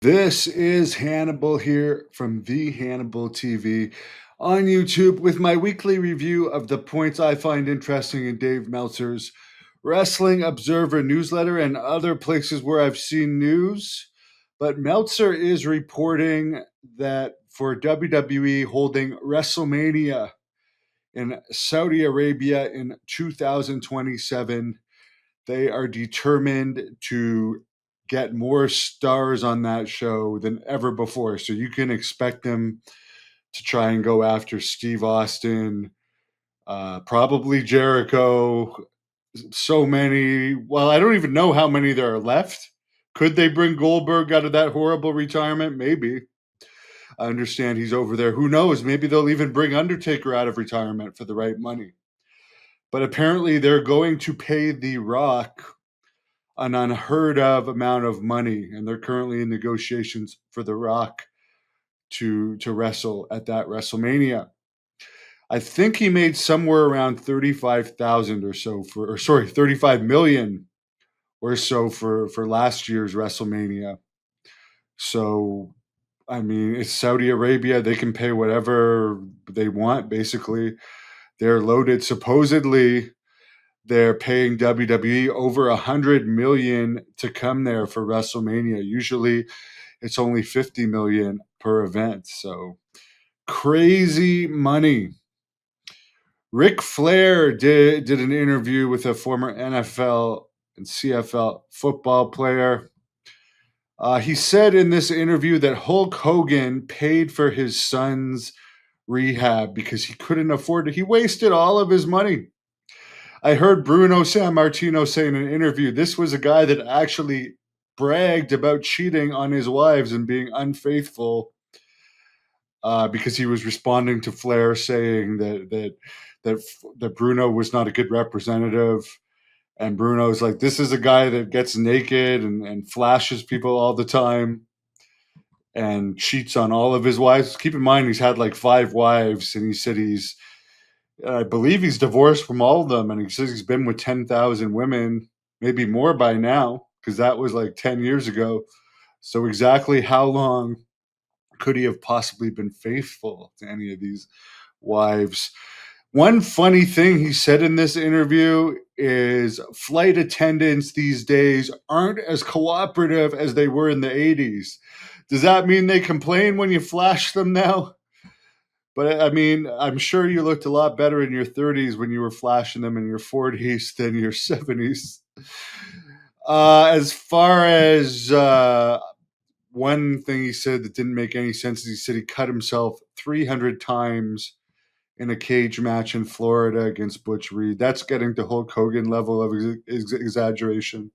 This is Hannibal here from the Hannibal TV on YouTube with my weekly review of the points I find interesting in Dave Meltzer's Wrestling Observer newsletter and other places where I've seen news. But Meltzer is reporting that for WWE holding WrestleMania in Saudi Arabia in 2027, they are determined to get more stars on that show than ever before. So you can expect them to try and go after Steve Austin, probably Jericho. So many. Well, I don't even know how many there are left. Could they bring Goldberg out of that horrible retirement? Maybe. I understand he's over there. Who knows? Maybe they'll even bring Undertaker out of retirement for the right money. But apparently, they're going to pay The Rock an unheard of amount of money, and they're currently in negotiations for The Rock to wrestle at that WrestleMania. I think he made somewhere around 35,000 or so for, or sorry, 35 million or so for last year's WrestleMania. So, I mean, it's Saudi Arabia; they can pay whatever they want. Basically, they're loaded. Supposedly, they're paying WWE over 100 million to come there for WrestleMania. Usually it's only 50 million per event. So crazy money. Ric Flair did an interview with a former NFL and CFL football player. He said in this interview that Hulk Hogan paid for his son's rehab because he couldn't afford it. He wasted all of his money. I heard Bruno Sammartino say in an interview this was a guy that actually bragged about cheating on his wives and being unfaithful because he was responding to Flair saying that Bruno was not a good representative. And Bruno's like, this is a guy that gets naked and flashes people all the time and cheats on all of his wives. Keep in mind, he's had like 5 wives, and he said I believe he's divorced from all of them, and he says he's been with 10,000 women, maybe more by now, because that was like 10 years ago. So, exactly how long could he have possibly been faithful to any of these wives? One funny thing he said in this interview is flight attendants these days aren't as cooperative as they were in the 80s. Does that mean they complain when you flash them now? But I mean, I'm sure you looked a lot better in your 30s when you were flashing them in your 40s than your 70s. As far as one thing he said that didn't make any sense is he said he cut himself 300 times in a cage match in Florida against Butch Reed. That's getting to Hulk Hogan level of exaggeration.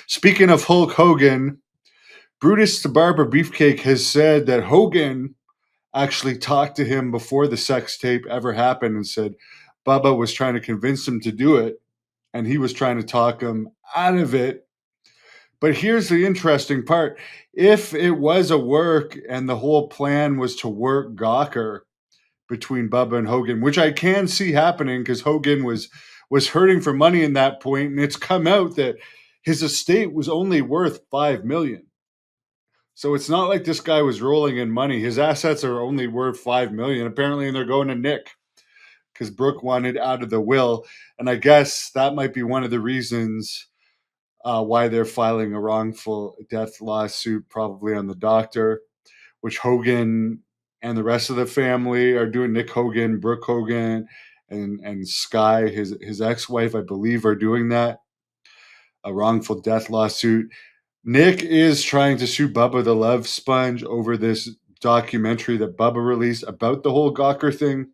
Speaking of Hulk Hogan, Brutus the Barber Beefcake has said that Hogan actually talked to him before the sex tape ever happened and said Bubba was trying to convince him to do it, and he was trying to talk him out of it. But here's the interesting part. If it was a work and the whole plan was to work Gawker between Bubba and Hogan, which I can see happening because Hogan was hurting for money in that point, and it's come out that his estate was only worth 5 million. So it's not like this guy was rolling in money. His assets are only worth 5 million apparently, and they're going to Nick because Brooke wanted out of the will, and I guess that might be one of the reasons why they're filing a wrongful death lawsuit, probably on the doctor, which Hogan and the rest of the family are doing. Nick Hogan, Brooke Hogan, and Sky, his ex wife, I believe, are doing that. A wrongful death lawsuit. Nick is trying to sue Bubba the Love Sponge over this documentary that Bubba released about the whole Gawker thing.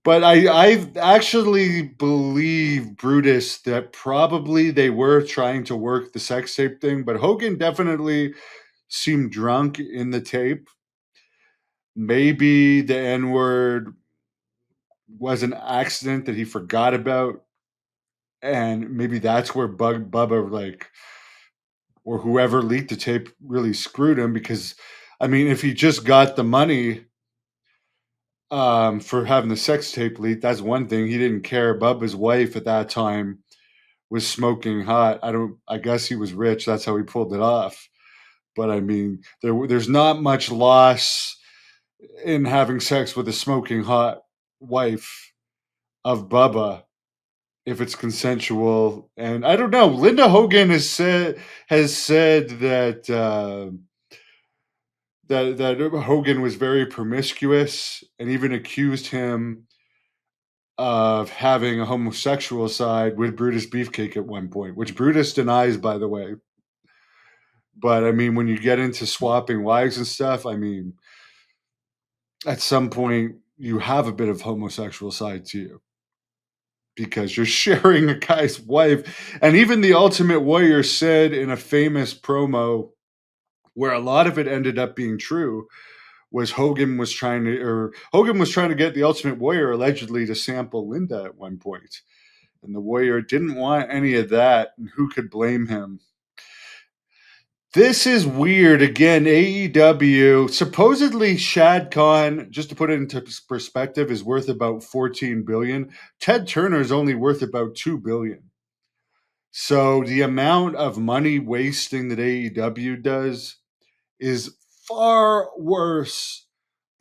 But I actually believe, Brutus, that probably they were trying to work the sex tape thing, but Hogan definitely seemed drunk in the tape. Maybe the N word was an accident that he forgot about, and maybe that's where Bubba, like, or whoever leaked the tape really screwed him because, I mean, if he just got the money for having the sex tape leaked, that's one thing. He didn't care. Bubba's wife at that time was smoking hot. I guess he was rich. That's how he pulled it off. But I mean, there's not much loss in having sex with a smoking hot wife of Bubba if it's consensual. And I don't know. Linda Hogan has said that that Hogan was very promiscuous and even accused him of having a homosexual side with Brutus Beefcake at one point, which Brutus denies, by the way. But I mean, when you get into swapping wives and stuff, I mean, at some point you have a bit of homosexual side to you because you're sharing a guy's wife. And even the Ultimate Warrior said in a famous promo where a lot of it ended up being true was Hogan was trying to get the Ultimate Warrior allegedly to sample Linda at one point. And the Warrior didn't want any of that, and who could blame him? This is weird. Again, AEW. Supposedly, Shad Khan, just to put it into perspective, is worth about $14 billion. Ted Turner is only worth about $2 billion. So the amount of money wasting that AEW does is far worse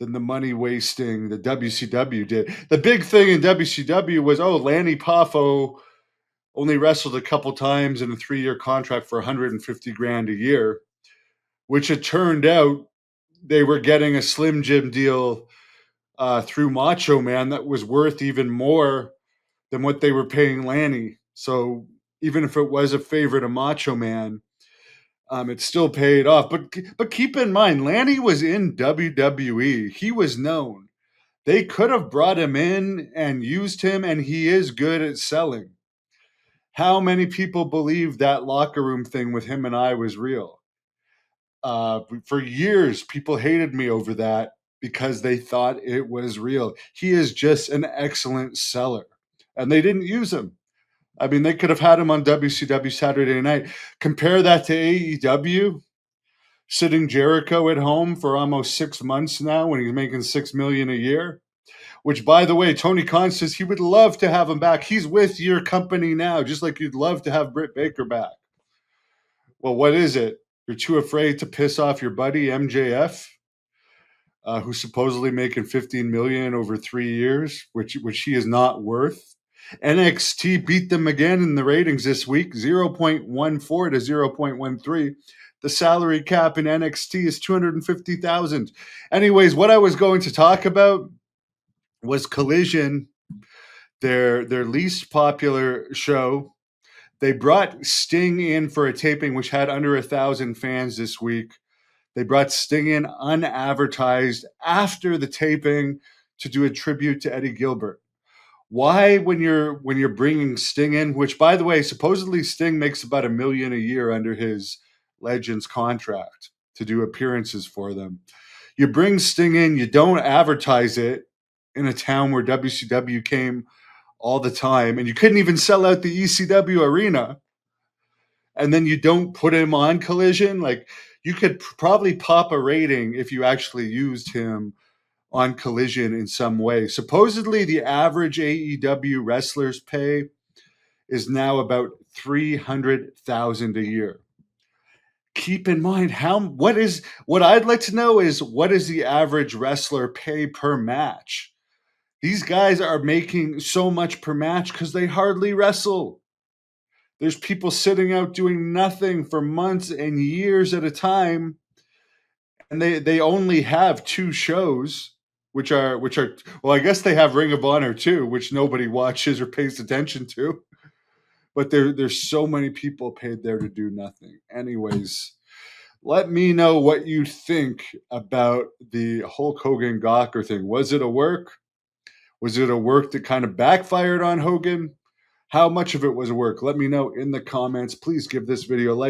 than the money wasting that WCW did. The big thing in WCW was, Lanny Poffo only wrestled a couple times in a 3-year contract for $150,000 a year, which it turned out they were getting a Slim Jim deal through Macho Man that was worth even more than what they were paying Lanny. So even if it was a favor to Macho Man, it still paid off. But keep in mind, Lanny was in WWE. He was known. They could have brought him in and used him, and he is good at selling. How many people believe that locker room thing with him and I was real? For years, people hated me over that because they thought it was real. He is just an excellent seller, and they didn't use him. I mean, they could have had him on WCW Saturday Night. Compare that to AEW, sitting Jericho at home for almost 6 months now when he's making $6 million a year. Which, by the way, Tony Khan says he would love to have him back. He's with your company now, just like you'd love to have Britt Baker back. Well, what is it? You're too afraid to piss off your buddy MJF, who's supposedly making $15 million over 3 years, which he is not worth. NXT beat them again in the ratings this week, 0.14 to 0.13. The salary cap in NXT is $250,000. Anyways, what I was going to talk about was Collision, their least popular show. They brought Sting in for a taping which had under 1,000 fans this week. They brought Sting in unadvertised after the taping to do a tribute to Eddie Gilbert. Why, when you're bringing Sting in, which, by the way, supposedly Sting makes about $1 million a year under his Legends contract to do appearances for them. You bring Sting in, you don't advertise it in a town where WCW came all the time, and you couldn't even sell out the ECW arena. And then you don't put him on Collision. Like, you could probably pop a rating if you actually used him on Collision in some way. Supposedly, the average AEW wrestler's pay is now about $300,000 a year. Keep in mind what I'd like to know is, what is the average wrestler pay per match? These guys are making so much per match because they hardly wrestle. There's people sitting out doing nothing for months and years at a time, and they only have 2 shows, which are well, I guess they have Ring of Honor too, which nobody watches or pays attention to. But there's so many people paid there to do nothing. Anyways, let me know what you think about the Hulk Hogan Gawker thing. Was it a work? Was it a work that kind of backfired on Hogan? How much of it was work? Let me know in the comments. Please give this video a like.